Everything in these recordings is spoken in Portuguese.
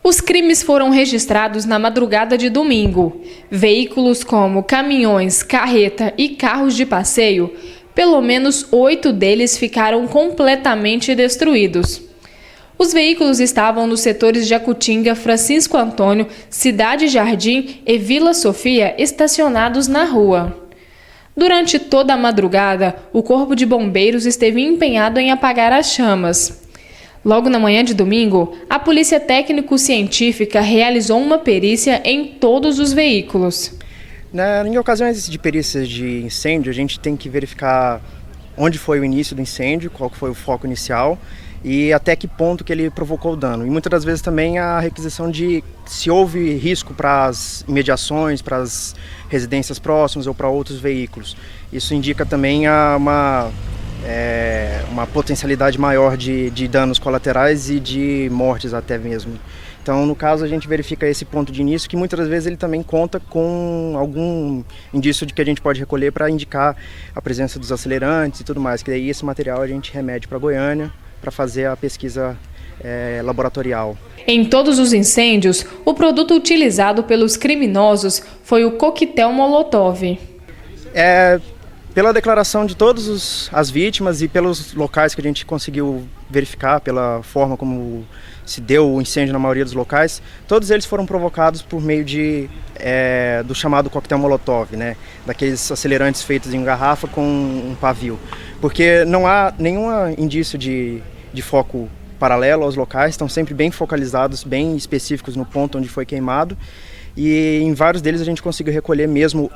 Os crimes foram registrados na madrugada de domingo. Veículos como caminhões, carreta e carros de passeio, pelo menos 8 deles ficaram completamente destruídos. Os veículos estavam nos setores de Jacutinga, Francisco Antônio, Cidade Jardim e Vila Sofia estacionados na rua. Durante toda a madrugada, o Corpo de Bombeiros esteve empenhado em apagar as chamas. Logo na manhã de domingo, a Polícia Técnico-Científica realizou uma perícia em todos os veículos. Em ocasiões de perícias de incêndio, a gente tem que verificar onde foi o início do incêndio, qual foi o foco inicial e até que ponto que ele provocou o dano. E muitas das vezes também a requisição de se houve risco para as imediações, para as residências próximas ou para outros veículos. Isso indica também uma potencialidade maior de danos colaterais e de mortes até mesmo. Então, no caso, a gente verifica esse ponto de início, que muitas das vezes ele também conta com algum indício de que a gente pode recolher para indicar a presença dos acelerantes e tudo mais, que daí esse material a gente remete para Goiânia para fazer a pesquisa laboratorial. Em todos os incêndios, o produto utilizado pelos criminosos foi o coquetel Molotov. Pela declaração de todas as vítimas e pelos locais que a gente conseguiu verificar, pela forma como se deu o incêndio na maioria dos locais, todos eles foram provocados por meio do chamado coquetel Molotov, né? Daqueles acelerantes feitos em garrafa com um pavio. Porque não há nenhum indício de foco paralelo aos locais, estão sempre bem focalizados, bem específicos no ponto onde foi queimado. E em vários deles a gente conseguiu recolher mesmo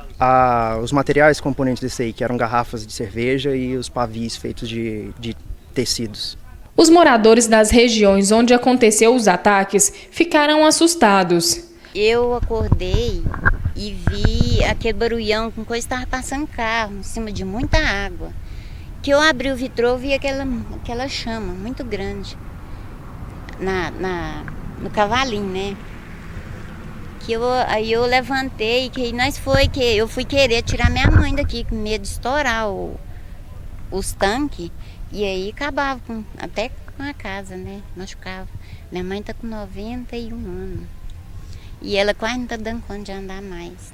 os materiais componentes desse aí, que eram garrafas de cerveja e os pavis feitos de tecidos. Os moradores das regiões onde aconteceu os ataques ficaram assustados. Eu acordei e vi aquele barulhão com coisa que estava passando carro em cima de muita água. Que eu abri o vitrô e vi aquela chama muito grande no cavalinho, né? Aí eu levantei, eu fui querer tirar minha mãe daqui com medo de estourar os tanques. E aí acabava até com a casa, né? Machucava. Minha mãe tá com 91 anos. E ela quase não tá dando conta de andar mais.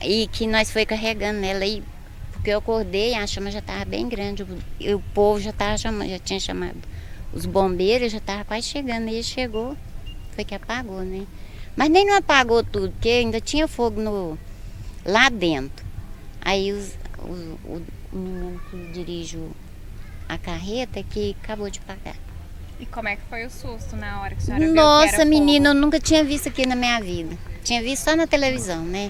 E que nós foi carregando ela aí, porque eu acordei, a chama já estava bem grande. O povo já tinha chamado os bombeiros, já estava quase chegando. E ele chegou, foi que apagou, né? Mas nem não apagou tudo, porque ainda tinha fogo lá dentro. Aí o menino que dirige a carreta que acabou de pagar. E como é que foi o susto na hora que a senhora viu Nossa, que era menina, fogo? eu nunca tinha visto aqui na minha vida. Tinha visto só na televisão, né?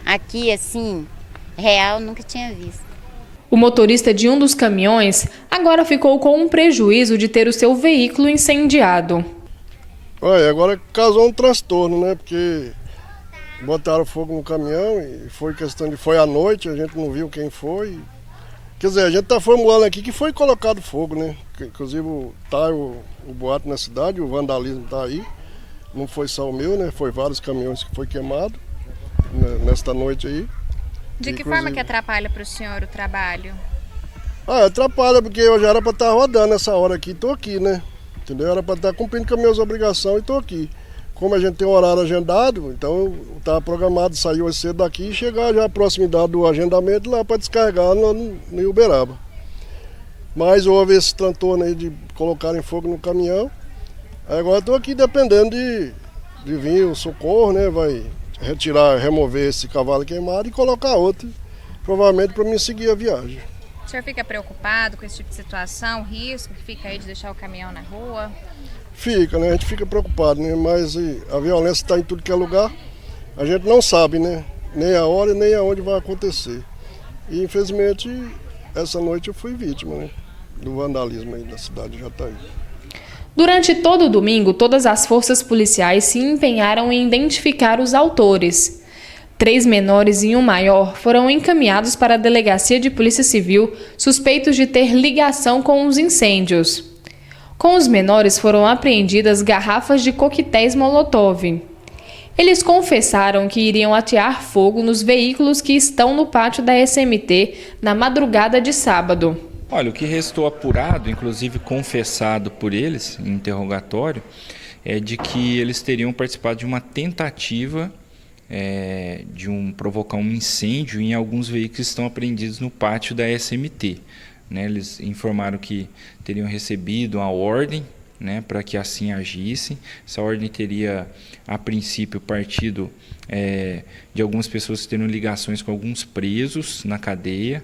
Aqui, assim, real, nunca tinha visto. O motorista de um dos caminhões agora ficou com um prejuízo de ter o seu veículo incendiado. Olha, agora causou um transtorno, né? Porque botaram fogo no caminhão e foi à noite, a gente não viu quem foi. Quer dizer, a gente está formulando aqui que foi colocado fogo, né? Inclusive tá o boato na cidade, o vandalismo está aí. Não foi só o meu, né? Foi vários caminhões que foi queimado nesta noite aí. De que forma que atrapalha para o senhor o trabalho? Atrapalha porque eu já era para estar rodando essa hora aqui, estou aqui, né? Entendeu? Era para estar cumprindo com as minhas obrigações e estou aqui. Como a gente tem um horário agendado, então estava programado sair hoje cedo daqui e chegar já à proximidade do agendamento lá para descarregar no Uberaba. Mas houve esse transtorno aí de colocarem fogo no caminhão. Aí agora estou aqui dependendo de vir o socorro, né? Vai remover esse cavalo queimado e colocar outro, provavelmente para mim seguir a viagem. O senhor fica preocupado com esse tipo de situação, o risco que fica aí de deixar o caminhão na rua? Fica, né? A gente fica preocupado, né? Mas a violência está em tudo que é lugar. A gente não sabe, né? Nem a hora nem aonde vai acontecer. E infelizmente essa noite eu fui vítima, né? Do vandalismo aí da cidade de Jataí. Durante todo o domingo, todas as forças policiais se empenharam em identificar os autores. 3 menores e um maior foram encaminhados para a Delegacia de Polícia Civil, suspeitos de ter ligação com os incêndios. Com os menores foram apreendidas garrafas de coquetéis Molotov. Eles confessaram que iriam atear fogo nos veículos que estão no pátio da SMT na madrugada de sábado. Olha, o que restou apurado, inclusive confessado por eles em interrogatório, é de que eles teriam participado de uma tentativa provocar um incêndio em alguns veículos que estão apreendidos no pátio da SMT. Né, eles informaram que teriam recebido a ordem, né, para que assim agissem. Essa ordem teria, a princípio, partido de algumas pessoas que teriam ligações com alguns presos na cadeia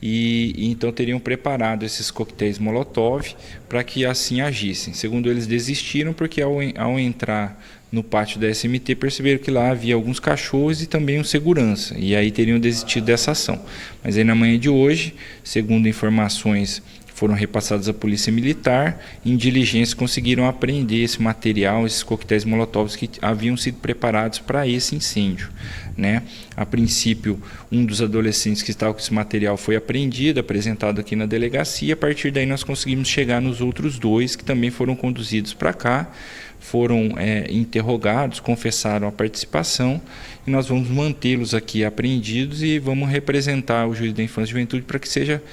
e então teriam preparado esses coquetéis Molotov para que assim agissem. Segundo eles, desistiram porque ao entrar no pátio da SMT perceberam que lá havia alguns cachorros e também um segurança, e aí teriam desistido dessa ação. Mas aí na manhã de hoje, segundo informações foram repassadas à Polícia Militar, em diligência conseguiram apreender esse material, esses coquetéis Molotovs que haviam sido preparados para esse incêndio. Né? A princípio, um dos adolescentes que estava com esse material foi apreendido, apresentado aqui na delegacia. A partir daí nós conseguimos chegar nos outros dois que também foram conduzidos para cá, foram interrogados, confessaram a participação e nós vamos mantê-los aqui apreendidos e vamos representar o juiz da infância e juventude para que seja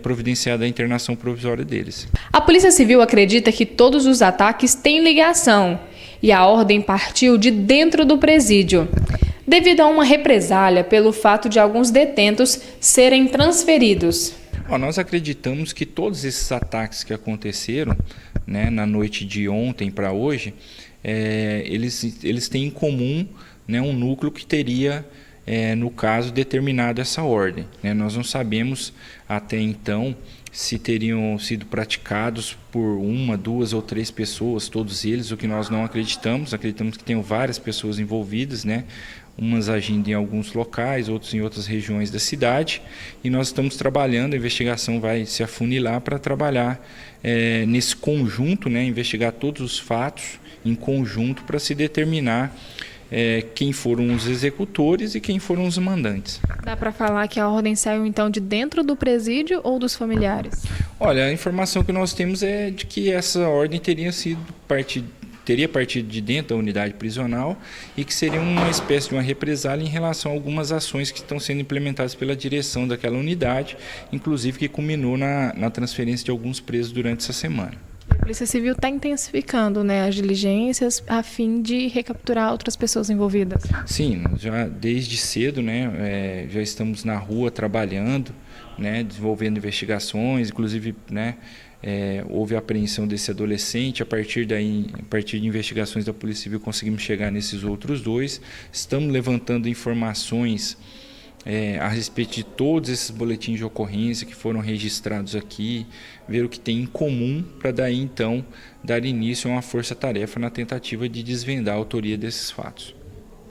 providenciada a internação provisória deles. A Polícia Civil acredita que todos os ataques têm ligação e a ordem partiu de dentro do presídio, devido a uma represália pelo fato de alguns detentos serem transferidos. Nós acreditamos que todos esses ataques que aconteceram, né, na noite de ontem para hoje, eles têm em comum, né, um núcleo que teria, no caso, determinado essa ordem. Né? Nós não sabemos até então se teriam sido praticados por uma, duas ou três pessoas, todos eles, o que nós não acreditamos que tenham várias pessoas envolvidas, né? Umas agindo em alguns locais, outros em outras regiões da cidade, e nós estamos trabalhando, a investigação vai se afunilar para trabalhar nesse conjunto, né? Investigar todos os fatos em conjunto para se determinar quem foram os executores e quem foram os mandantes. Dá para falar que a ordem saiu então de dentro do presídio ou dos familiares? Olha, a informação que nós temos é de que essa ordem teria partido de dentro da unidade prisional e que seria uma espécie de uma represália em relação a algumas ações que estão sendo implementadas pela direção daquela unidade, inclusive que culminou na transferência de alguns presos durante essa semana. A Polícia Civil está intensificando, né, as diligências a fim de recapturar outras pessoas envolvidas. Sim, já desde cedo, né, já estamos na rua trabalhando, né, desenvolvendo investigações, inclusive, né, houve a apreensão desse adolescente. A partir de investigações da Polícia Civil conseguimos chegar nesses outros dois. Estamos levantando informações a respeito de todos esses boletins de ocorrência que foram registrados aqui, ver o que tem em comum para daí então dar início a uma força-tarefa na tentativa de desvendar a autoria desses fatos.